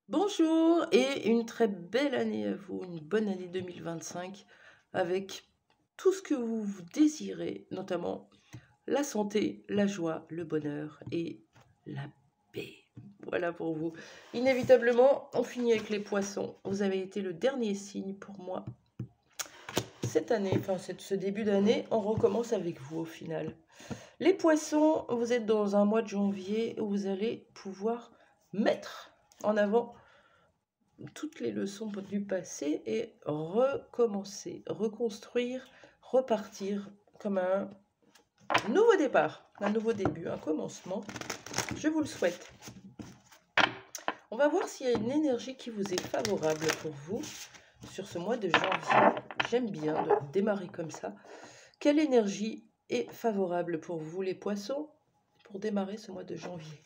Bonjour et une très belle année à vous, une bonne année 2025 avec tout ce que vous désirez, notamment la santé, la joie, le bonheur et la paix. Voilà pour vous. Inévitablement, on finit avec les poissons. Vous avez été le dernier signe pour moi cette année, ce début d'année. On recommence avec vous au final. Les poissons, vous êtes dans un mois de janvier où vous allez pouvoir mettre en avant toutes les leçons du passé et recommencer, reconstruire, repartir comme un nouveau départ, un nouveau début, un commencement. Je vous le souhaite. On va voir s'il y a une énergie qui vous est favorable pour vous sur ce mois de janvier. J'aime bien de démarrer comme ça. Quelle énergie est favorable pour vous, les poissons, pour démarrer ce mois de janvier?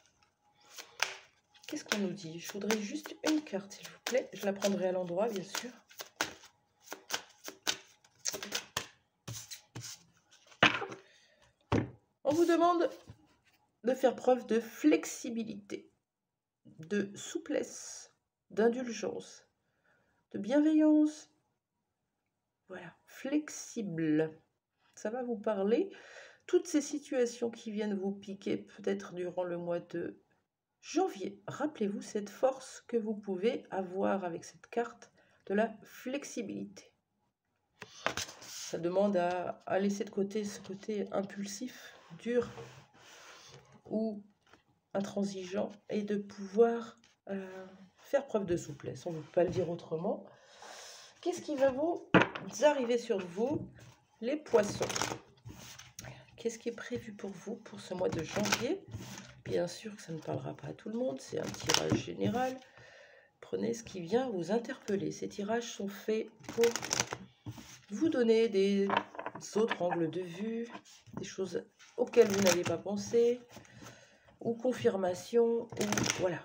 Qu'est-ce qu'on nous dit? Je voudrais juste une carte, s'il vous plaît. Je la prendrai à l'endroit, bien sûr. On vous demande de faire preuve de flexibilité, de souplesse, d'indulgence, de bienveillance. Voilà, flexible. Ça va vous parler. Toutes ces situations qui viennent vous piquer peut-être durant le mois de janvier. Rappelez-vous cette force que vous pouvez avoir avec cette carte de la flexibilité. Ça demande à laisser de côté ce côté impulsif, dur ou intransigeant et de pouvoir faire preuve de souplesse. On ne peut pas le dire autrement. Qu'est-ce qui va vous arriver sur vous, les poissons? Qu'est-ce qui est prévu pour vous pour ce mois de janvier? Bien sûr que ça ne parlera pas à tout le monde, c'est un tirage général. Prenez ce qui vient vous interpeller. Ces tirages sont faits pour vous donner des autres angles de vue, des choses auxquelles vous n'avez pas pensé, ou confirmation, ou voilà.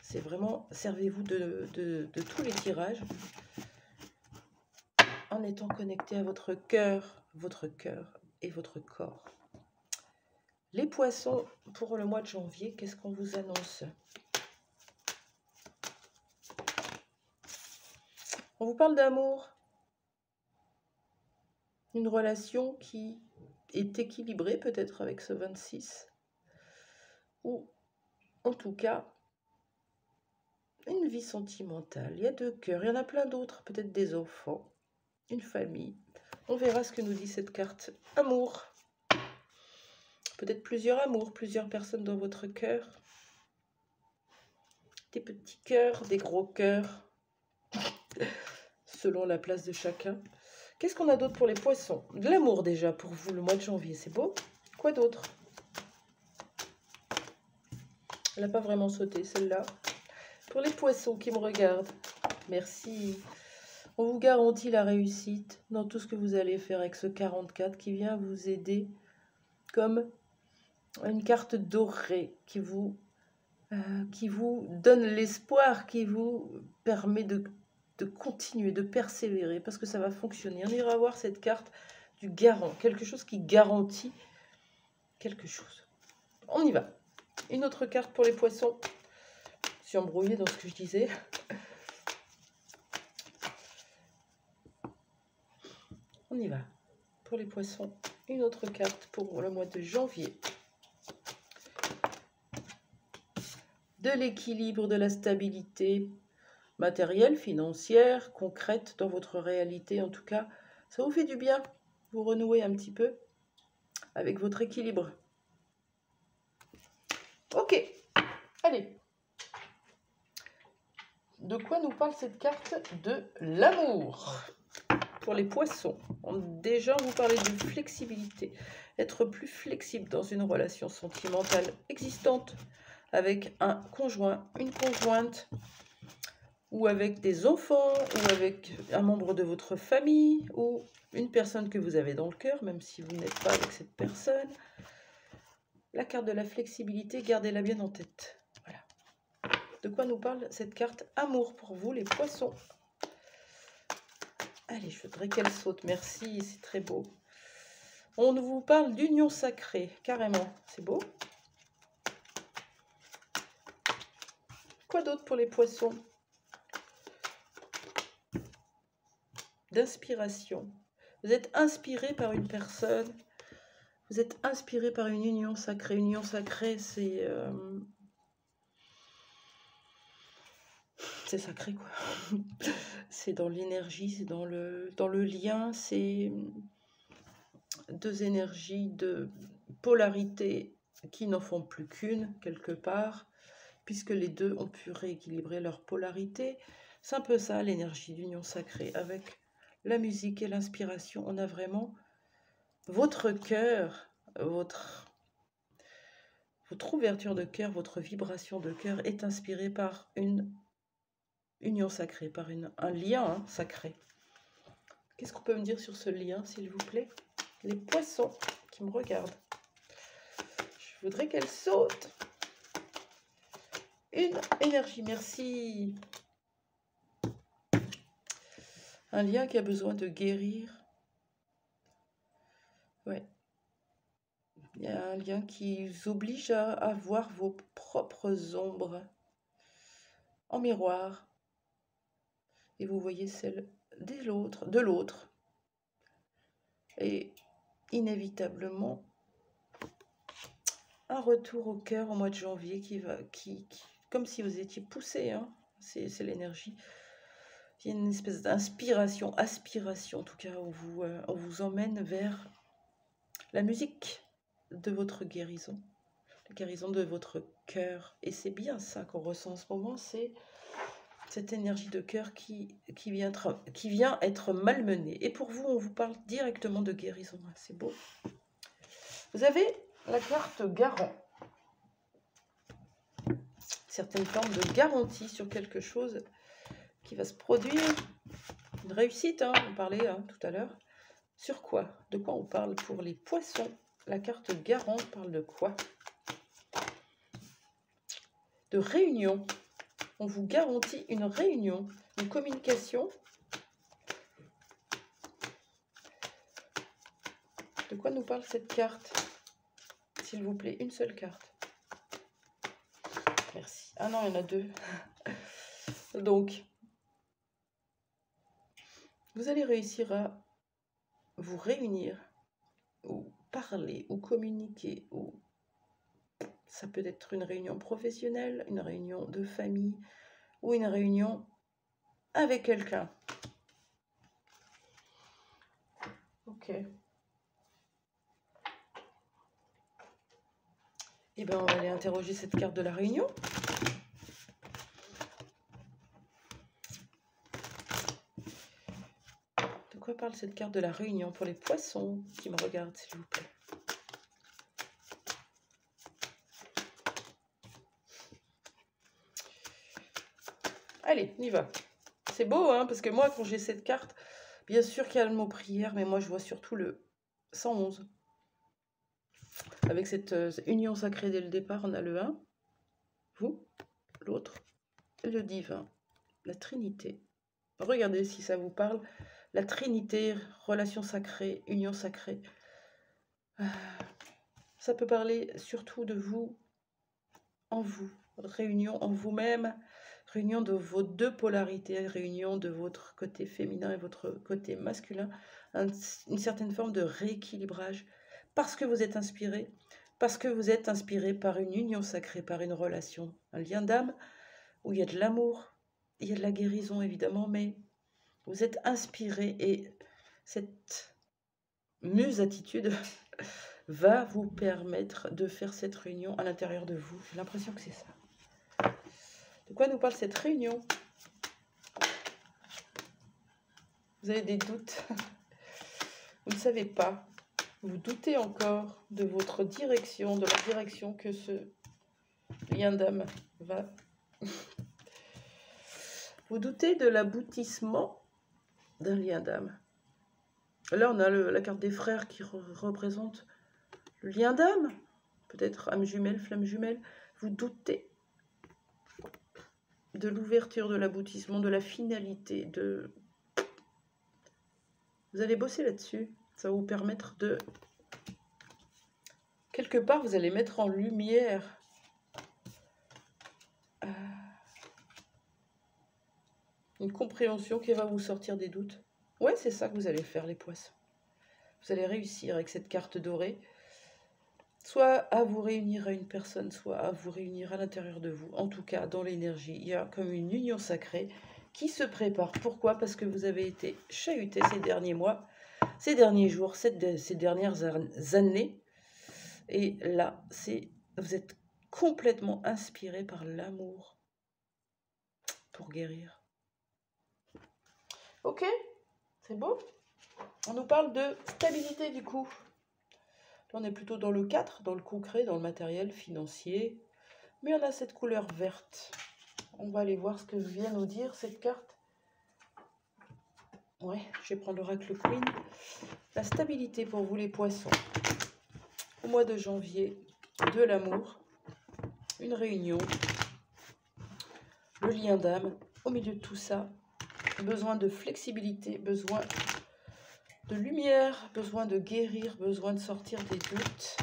C'est vraiment, servez-vous de tous les tirages en étant connecté à votre cœur et votre corps. Les poissons, pour le mois de janvier, qu'est-ce qu'on vous annonce? On vous parle d'amour. Une relation qui est équilibrée peut-être avec ce 26. Ou en tout cas, une vie sentimentale. Il y a deux cœurs, il y en a plein d'autres, peut-être des enfants, une famille. On verra ce que nous dit cette carte. Amour. Peut-être plusieurs amours, plusieurs personnes dans votre cœur. Des petits cœurs, des gros cœurs, selon la place de chacun. Qu'est-ce qu'on a d'autre pour les poissons? De l'amour déjà pour vous, le mois de janvier, c'est beau. Quoi d'autre? Elle n'a pas vraiment sauté, celle-là. Pour les poissons qui me regardent, merci. On vous garantit la réussite dans tout ce que vous allez faire avec ce 44 qui vient vous aider comme une carte dorée qui vous donne l'espoir, qui vous permet de continuer, de persévérer, parce que ça va fonctionner. On ira voir cette carte du garant, quelque chose qui garantit quelque chose. On y va. Une autre carte pour les poissons. Je suis embrouillée dans ce que je disais. On y va. Pour les poissons, une autre carte pour le mois de janvier. De l'équilibre, de la stabilité matérielle, financière, concrète dans votre réalité. En tout cas, ça vous fait du bien. Vous renouez un petit peu avec votre équilibre. Ok, allez. De quoi nous parle cette carte? De l'amour. Pour les poissons, déjà on vous parlait de flexibilité. Être plus flexible dans une relation sentimentale existante avec un conjoint, une conjointe, ou avec des enfants, ou avec un membre de votre famille, ou une personne que vous avez dans le cœur, même si vous n'êtes pas avec cette personne. La carte de la flexibilité, gardez-la bien en tête. Voilà. De quoi nous parle cette carte amour pour vous, les poissons? Allez, je voudrais qu'elle saute, merci, c'est très beau. On vous parle d'union sacrée, carrément, c'est beau. Quoi d'autre pour les poissons? d'inspiration. Vous êtes inspiré par une personne, vous êtes inspiré par une union sacrée. Une union sacrée, c'est sacré, quoi. C'est dans l'énergie, c'est dans le lien, c'est deux énergies de polarité qui n'en font plus qu'une, quelque part, puisque les deux ont pu rééquilibrer leur polarité. C'est un peu ça, l'énergie d'union sacrée. Avec la musique et l'inspiration, on a vraiment votre cœur, votre ouverture de cœur, votre vibration de cœur est inspirée par une union sacrée, par un lien sacré. Qu'est-ce qu'on peut me dire sur ce lien, s'il vous plaît? Les poissons qui me regardent. Je voudrais qu'elle saute. Une énergie, merci. Un lien qui a besoin de guérir. Ouais. Il y a un lien qui vous oblige à voir vos propres ombres en miroir. Et vous voyez celle de l'autre. Et inévitablement, un retour au cœur au mois de janvier qui comme si vous étiez poussé, hein. C'est l'énergie. Il y a une espèce d'inspiration, aspiration en tout cas, où on vous emmène vers la musique de votre guérison, la guérison de votre cœur. Et c'est bien ça qu'on ressent en ce moment, c'est cette énergie de cœur qui vient être malmenée. Et pour vous, on vous parle directement de guérison. C'est beau. Vous avez la carte garant. Certaines formes de garantie sur quelque chose qui va se produire. Une réussite, hein, on parlait tout à l'heure. Sur quoi? De quoi on parle pour les poissons? La carte garant parle de quoi? De réunion. On vous garantit une réunion, une communication. De quoi nous parle cette carte? S'il vous plaît, une seule carte. Merci. Ah non, il y en a deux. Donc, vous allez réussir à vous réunir, ou parler, ou communiquer, ou ça peut être une réunion professionnelle, une réunion de famille, ou une réunion avec quelqu'un. Ok. Eh bien, on va aller interroger cette carte de la réunion. De quoi parle cette carte de la réunion pour les poissons qui me regardent, s'il vous plaît? Allez, on y va. C'est beau, hein, parce que moi, quand j'ai cette carte, bien sûr qu'il y a le mot prière, mais moi, je vois surtout le 111. Avec cette union sacrée dès le départ, on a le 1, vous, l'autre, le divin, la Trinité. Regardez si ça vous parle. La Trinité, relation sacrée, union sacrée. Ça peut parler surtout de vous, en vous, réunion en vous-même, réunion de vos deux polarités, réunion de votre côté féminin et votre côté masculin, une certaine forme de rééquilibrage, parce que vous êtes inspiré, par une union sacrée, par une relation, un lien d'âme, où il y a de l'amour, il y a de la guérison évidemment, mais vous êtes inspiré et cette muse-attitude va vous permettre de faire cette réunion à l'intérieur de vous. J'ai l'impression que c'est ça. De quoi nous parle cette réunion? Vous avez des doutes. Vous ne savez pas. Vous doutez encore de votre direction, de la direction que ce lien d'âme va. Vous doutez de l'aboutissement d'un lien d'âme. Là, on a la carte des frères qui représente le lien d'âme. Peut-être âme jumelle, flamme jumelle. Vous doutez de l'ouverture, de l'aboutissement, de la finalité, Vous allez bosser là-dessus. Ça va vous permettre de... Quelque part, vous allez mettre en lumière une compréhension qui va vous sortir des doutes. Ouais, c'est ça que vous allez faire, les poissons. Vous allez réussir avec cette carte dorée, soit à vous réunir à une personne, soit à vous réunir à l'intérieur de vous. En tout cas, dans l'énergie, il y a comme une union sacrée qui se prépare. Pourquoi? Parce que vous avez été chahuté ces derniers mois, ces derniers jours, ces dernières années. Et là, vous êtes complètement inspiré par l'amour pour guérir. Ok, c'est beau. On nous parle de stabilité du coup. Là, on est plutôt dans le 4, dans le concret, dans le matériel financier. Mais on a cette couleur verte. On va aller voir ce que vient nous dire cette carte. Ouais, je vais prendre l'oracle Queen. La stabilité pour vous les poissons. Au mois de janvier, de l'amour, une réunion, le lien d'âme. Au milieu de tout ça, besoin de flexibilité, besoin de lumière, besoin de guérir, besoin de sortir des doutes,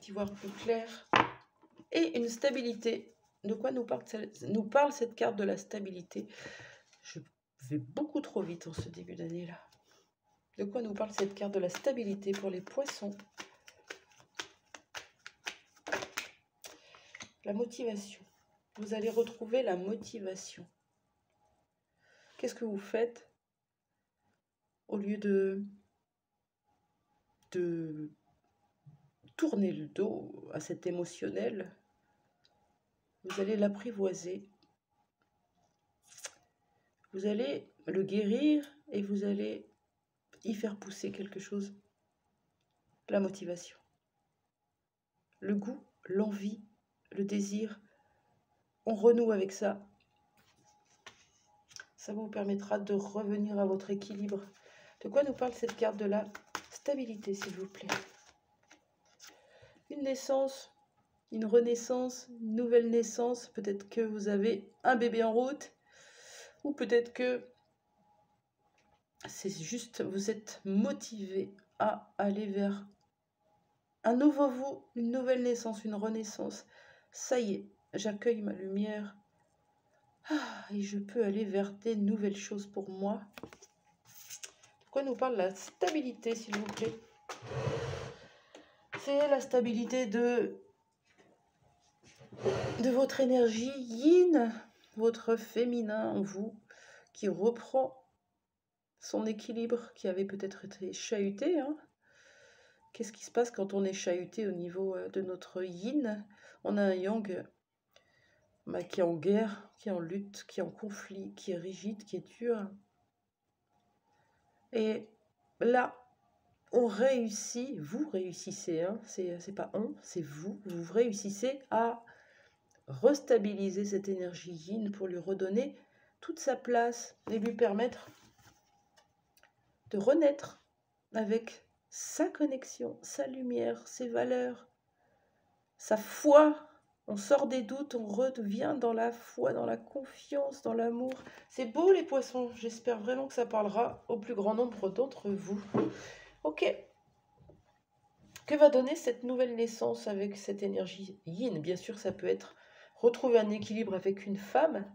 d'y voir plus clair. Et une stabilité. De quoi nous parle cette carte de la stabilité? Je vais beaucoup trop vite en ce début d'année-là. De quoi nous parle cette carte de la stabilité pour les poissons? La motivation. Vous allez retrouver la motivation. Qu'est-ce que vous faites au lieu de tourner le dos à cet émotionnel? Vous allez l'apprivoiser. Vous allez le guérir et vous allez y faire pousser quelque chose. La motivation. Le goût, l'envie, le désir. On renoue avec ça. Ça vous permettra de revenir à votre équilibre. De quoi nous parle cette carte de la stabilité, s'il vous plaît? Une naissance, une renaissance, une nouvelle naissance. Peut-être que vous avez un bébé en route. Ou peut-être que c'est juste, vous êtes motivé à aller vers un nouveau vous, une nouvelle naissance, une renaissance. Ça y est, j'accueille ma lumière. Et je peux aller vers des nouvelles choses pour moi. De quoi nous parle la stabilité, s'il vous plaît? C'est la stabilité de votre énergie yin, votre féminin en vous, qui reprend son équilibre, qui avait peut-être été chahuté. Qu'est-ce qui se passe quand on est chahuté au niveau de notre yin? On a un yang qui est en guerre, qui est en lutte, qui est en conflit, qui est rigide, qui est dur. Et là, on réussit, vous réussissez, c'est pas on, c'est vous réussissez à restabiliser cette énergie yin pour lui redonner toute sa place et lui permettre de renaître avec sa connexion, sa lumière, ses valeurs, sa foi. On sort des doutes, on revient dans la foi, dans la confiance, dans l'amour. C'est beau les poissons, j'espère vraiment que ça parlera au plus grand nombre d'entre vous. Ok. Que va donner cette nouvelle naissance avec cette énergie yin? Bien sûr, ça peut être retrouver un équilibre avec une femme,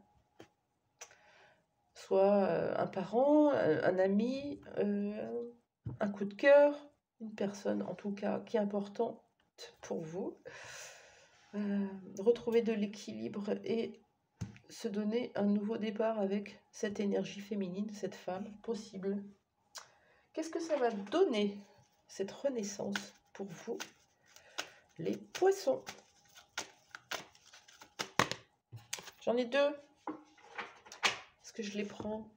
soit un parent, un ami, un coup de cœur, une personne en tout cas qui est importante pour vous. Retrouver de l'équilibre et se donner un nouveau départ avec cette énergie féminine, cette femme possible. Qu'est-ce que ça va donner, cette renaissance pour vous, les poissons? J'en ai deux. Est-ce que je les prends?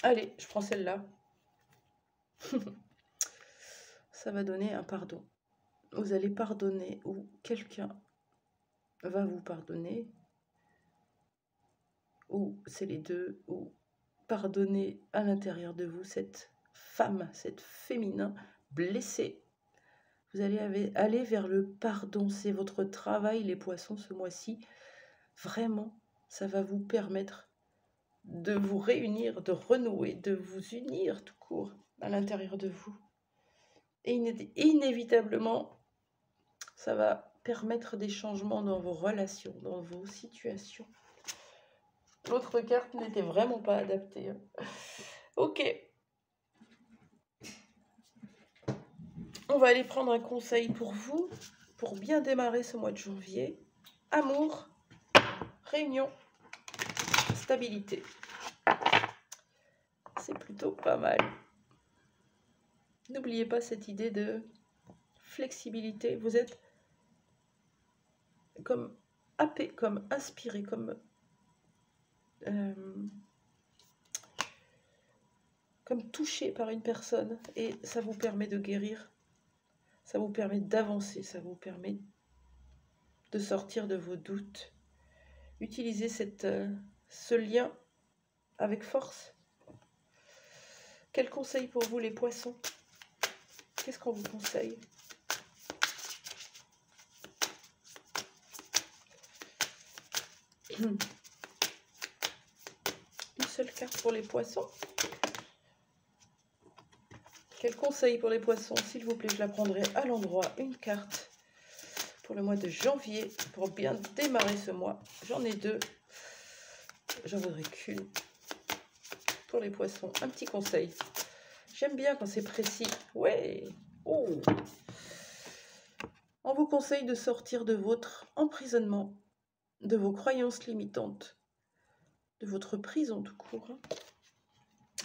Allez, je prends celle-là. Ça va donner un pardon. Vous allez pardonner ou quelqu'un va vous pardonner. Ou c'est les deux. Ou pardonner à l'intérieur de vous cette femme, cette féminin blessée. Vous allez aller vers le pardon. C'est votre travail, les poissons, ce mois-ci. Vraiment, ça va vous permettre de vous réunir, de renouer, de vous unir tout court à l'intérieur de vous. Et inévitablement, ça va permettre des changements dans vos relations, dans vos situations. L'autre carte n'était vraiment pas adaptée. Hein. Ok. On va aller prendre un conseil pour vous, pour bien démarrer ce mois de janvier. Amour, réunion, stabilité. C'est plutôt pas mal. N'oubliez pas cette idée de flexibilité. Vous êtes comme happé, comme inspiré, comme touché par une personne. Et ça vous permet de guérir. Ça vous permet d'avancer. Ça vous permet de sortir de vos doutes. Utilisez ce lien avec force. Quel conseil pour vous les poissons? Qu'est-ce qu'on vous conseille? Une seule carte pour les poissons. Quel conseil pour les poissons? S'il vous plaît, je la prendrai à l'endroit. Une carte pour le mois de janvier, pour bien démarrer ce mois. J'en ai deux. J'en voudrais qu'une. Pour les poissons, un petit conseil. J'aime bien quand c'est précis. Ouais. Oh. On vous conseille de sortir de votre emprisonnement, de vos croyances limitantes, de votre prison tout court. Hein.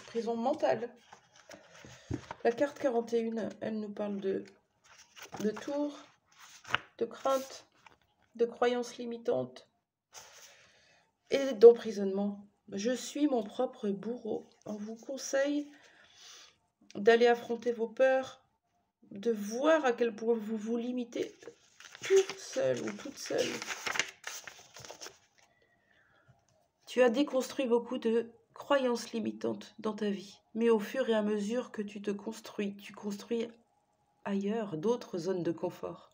Prison mentale. La carte 41, elle nous parle de tour, de crainte, de croyances limitantes et d'emprisonnement. Je suis mon propre bourreau. On vous conseille d'aller affronter vos peurs, de voir à quel point vous vous limitez tout seul ou toute seule. Tu as déconstruit beaucoup de croyances limitantes dans ta vie, mais au fur et à mesure que tu te construis, tu construis ailleurs d'autres zones de confort.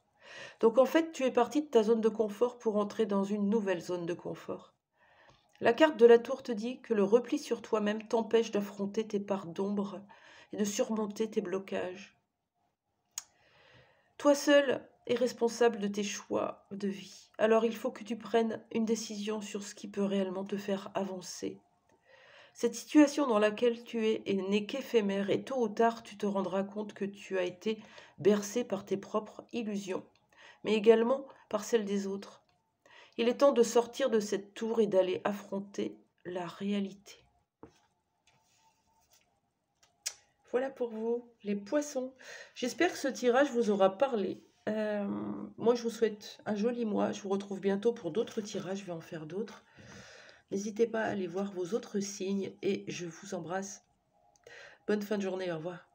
Donc en fait, tu es parti de ta zone de confort pour entrer dans une nouvelle zone de confort. La carte de la tour te dit que le repli sur toi-même t'empêche d'affronter tes parts d'ombre et de surmonter tes blocages. Toi seul es responsable de tes choix de vie. Alors il faut que tu prennes une décision sur ce qui peut réellement te faire avancer. Cette situation dans laquelle tu es n'est qu'éphémère et tôt ou tard tu te rendras compte que tu as été bercé par tes propres illusions, mais également par celles des autres. Il est temps de sortir de cette tour et d'aller affronter la réalité. Voilà pour vous, les poissons. J'espère que ce tirage vous aura parlé. Moi, je vous souhaite un joli mois. Je vous retrouve bientôt pour d'autres tirages. Je vais en faire d'autres. N'hésitez pas à aller voir vos autres signes et je vous embrasse. Bonne fin de journée. Au revoir.